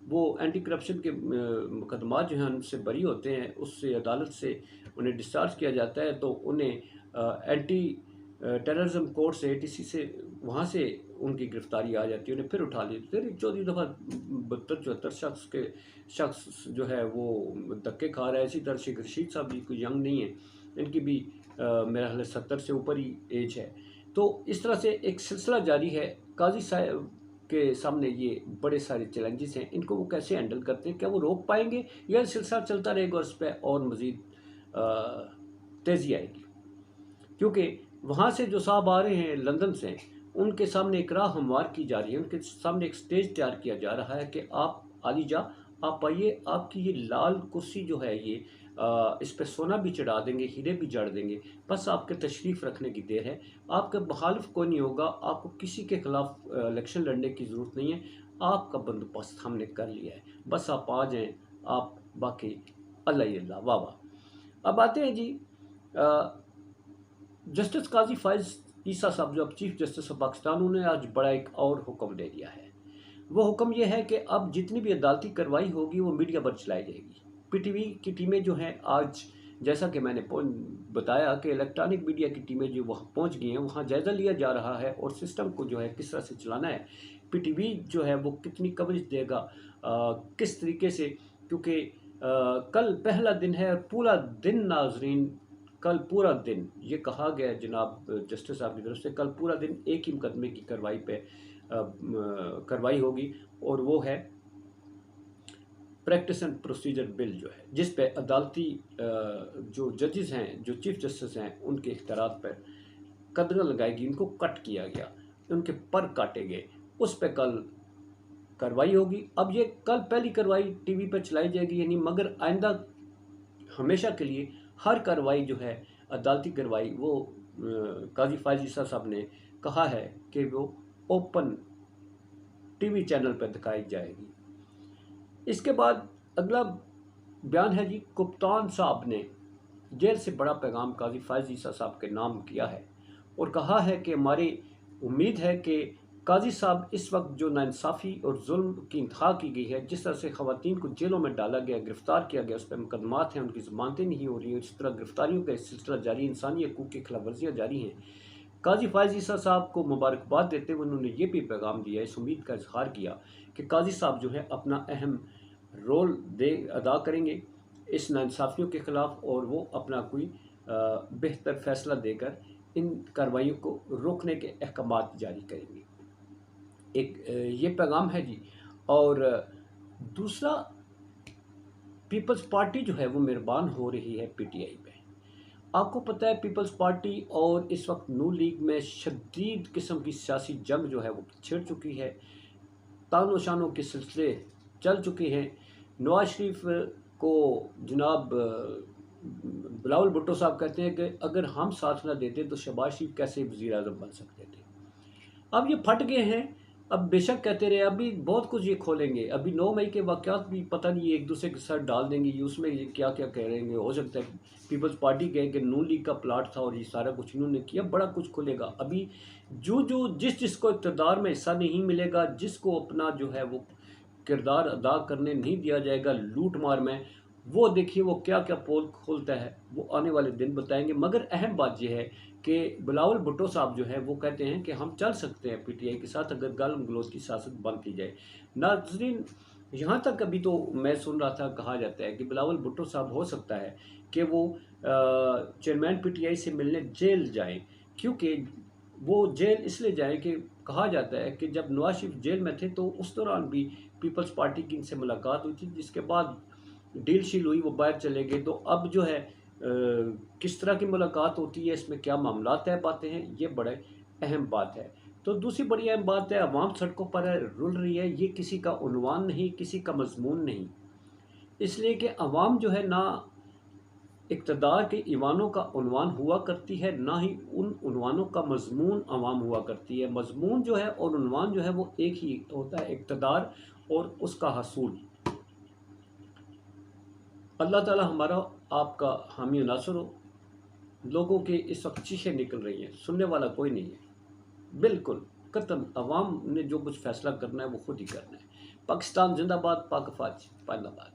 وہ anti corruption کے مقدمات جو ہیں ان سے بری ہوتے ہیں، اس سے عدالت سے انہیں ڈسچارج کیا جاتا ہے، تو انہیں اینٹی ٹیررزم کورٹ سے ATC سے وہاں سے ان کی گرفتاری آ جاتی ہے، انہیں پھر اٹھا لیتے ہیں۔ چوتھی دفعہ 72-74 شخص جو ہے وہ دھکے کھا رہا ہے۔ اسی طرح شیخ رشید صاحب بھی کوئی ینگ نہیں ہے، ان کی بھی میرا خیال ہے 70 سے اوپر ہی ایج ہے۔ تو اس طرح سے ایک سلسلہ جاری ہے۔ قاضی صاحب کے سامنے یہ بڑے سارے چیلنجز ہیں، ان کو وہ کیسے ہینڈل کرتے ہیں؟ کیا وہ روک پائیں گے یا سلسلہ چلتا رہے گا اور اس پہ اور مزید تیزی آئے گی؟ کیونکہ وہاں سے جو صاحب آ رہے ہیں لندن سے، ان کے سامنے ایک راہ ہموار کی جا رہی ہے، ان کے سامنے ایک سٹیج تیار کیا جا رہا ہے کہ آپ عالی جا، آپ آئیے، آپ کی یہ لال کرسی جو ہے یہ اس پہ سونا بھی چڑھا دیں گے، ہیرے بھی جڑ دیں گے، بس آپ کے تشریف رکھنے کی دیر ہے۔ آپ کا مخالف کوئی نہیں ہوگا، آپ کو کسی کے خلاف الیکشن لڑنے کی ضرورت نہیں ہے، آپ کا بندوبست ہم نے کر لیا ہے، بس آپ آ جائیں، آپ باقی اللہ ہی اللہ، واہ واہ۔ اب آتے ہیں جی جسٹس قاضی فائز عیسیٰ صاحب جو اب چیف جسٹس آف پاکستان، انہوں نے آج بڑا ایک اور حکم دے دیا ہے۔ وہ حکم یہ ہے کہ اب جتنی بھی عدالتی کارروائی ہوگی وہ میڈیا پر چلائی جائے گی۔ PTV کی ٹیمیں جو ہیں آج، جیسا کہ میں نے بتایا کہ الیکٹرانک میڈیا کی ٹیمیں جو وہاں پہنچ گئی ہیں، وہاں جائزہ لیا جا رہا ہے اور سسٹم کو جو ہے کس طرح سے چلانا ہے، PTV جو ہے وہ کتنی کوریج دے گا، کس طریقے سے، کیونکہ کل پہلا دن ہے اور پورا دن ناظرین، کل پورا دن یہ کہا گیا جناب جسٹس صاحب کی طرف سے، کل پورا دن ایک ہی مقدمے کی کارروائی ہوگی، اور وہ ہے پریکٹس اینڈ پروسیجر بل جو ہے، جس پہ عدالتی جو ججز ہیں، جو چیف جسٹس ہیں، ان کے اختیارات پر قدغن لگائے گی، ان کو کٹ کیا گیا، ان کے پر کاٹے گئے، اس پہ کل کارروائی ہوگی۔ اب یہ کل پہلی کارروائی TV پہ چلائی جائے گی، یعنی مگر آئندہ ہمیشہ کے لیے ہر کارروائی جو ہے عدالتی کارروائی، وہ قاضی فائز عیسیٰ صاحب نے کہا ہے کہ وہ اوپن TV چینل پہ دکھائی جائے گی۔ اس کے بعد اگلا بیان ہے جی، کپتان صاحب نے جیل سے بڑا پیغام قاضی فائز عیسیٰ صاحب کے نام کیا ہے اور کہا ہے کہ ہماری امید ہے کہ قاضی صاحب اس وقت جو ناانصافی اور ظلم کی انتہا کی گئی ہے، جس طرح سے خواتین کو جیلوں میں ڈالا گیا، گرفتار کیا گیا، اس پہ مقدمات ہیں، ان کی ضمانتیں نہیں ہو رہی ہیں، اس طرح گرفتاریوں کا سلسلہ جاری، انسانی حقوق کی خلاف ورزیاں جاری ہیں۔ قاضی فائز عیسیٰ صاحب کو مبارکباد دیتے ہوئے انہوں نے یہ بھی پیغام دیا، اس امید کا اظہار کیا کہ قاضی صاحب جو ہے اپنا اہم رول ادا کریں گے اس ناانصافیوں کے خلاف، اور وہ اپنا کوئی بہتر فیصلہ دے کر ان کارروائیوں کو روکنے کے احکامات جاری کریں گے۔ ایک یہ پیغام ہے جی۔ اور دوسرا، پیپلز پارٹی جو ہے وہ مہربان ہو رہی ہے PTI پہ۔ آپ کو پتہ ہے پیپلز پارٹی اور اس وقت نون لیگ میں شدید قسم کی سیاسی جنگ جو ہے وہ چھڑ چکی ہے، تان و شانوں کے سلسلے چل چکے ہیں۔ نواز شریف کو جناب بلاول بھٹو صاحب کہتے ہیں کہ اگر ہم ساتھ نہ دیتے تو شہباز شریف کیسے وزیر اعظم بن سکتے تھے۔ اب یہ پھٹ گئے ہیں، اب بے شک کہتے رہے، ابھی بہت کچھ یہ کھولیں گے، ابھی 9 مئی کے واقعات بھی پتہ نہیں یہ ایک دوسرے کے ساتھ ڈال دیں گے، یہ اس میں یہ کیا کیا کہہ رہیں گے۔ ہو سکتا ہے پیپلز پارٹی کہے کہ نون لیگ کا پلاٹ تھا اور یہ سارا کچھ انہوں نے کیا، بڑا کچھ کھلے گا۔ ابھی جس کو اقتدار میں حصہ نہیں ملے گا، جس کو اپنا جو ہے وہ کردار ادا کرنے نہیں دیا جائے گا لوٹ مار میں، وہ دیکھیے وہ کیا کیا پول کھولتا ہے، وہ آنے والے دن بتائیں گے۔ مگر اہم بات یہ ہے کہ بلاول بھٹو صاحب جو ہے وہ کہتے ہیں کہ ہم چل سکتے ہیں PTI کے ساتھ اگر گالم گلوچ کی سیاست بند کی جائے۔ ناظرین، یہاں تک ابھی تو میں سن رہا تھا، کہا جاتا ہے کہ بلاول بھٹو صاحب ہو سکتا ہے کہ وہ چیئرمین PTI سے ملنے جیل جائیں، کیونکہ وہ جیل اس لیے جائیں کہ کہا جاتا ہے کہ جب نواز شریف جیل میں تھے تو اس دوران بھی پیپلز پارٹی کی ان سے ملاقات ہوئی تھی، جس کے بعد ڈیل شیل ہوئی، وہ باہر چلے گئے۔ تو اب جو ہے کس طرح کی ملاقات ہوتی ہے، اس میں کیا معاملات طے پاتے ہیں، یہ بڑے اہم بات ہے۔ تو دوسری بڑی اہم بات ہے، عوام سڑکوں پر رل رہی ہے، یہ کسی کا عنوان نہیں، کسی کا مضمون نہیں، اس لیے کہ عوام جو ہے نہ اقتدار کے ایوانوں کا عنوان ہوا کرتی ہے، نہ ہی ان عنوانوں کا مضمون عوام ہوا کرتی ہے۔ مضمون جو ہے اور عنوان جو ہے وہ ایک ہی ہوتا ہے، اقتدار اور اس کا حصول۔ اللہ تعالی ہمارا آپ کا حامی و ناصر ہو۔ لوگوں کے اس وقت چیخیں نکل رہی ہیں، سننے والا کوئی نہیں ہے، بالکل قطعاً عوام نے جو کچھ فیصلہ کرنا ہے وہ خود ہی کرنا ہے۔ پاکستان زندہ باد، پاک افواج پائندہ باد.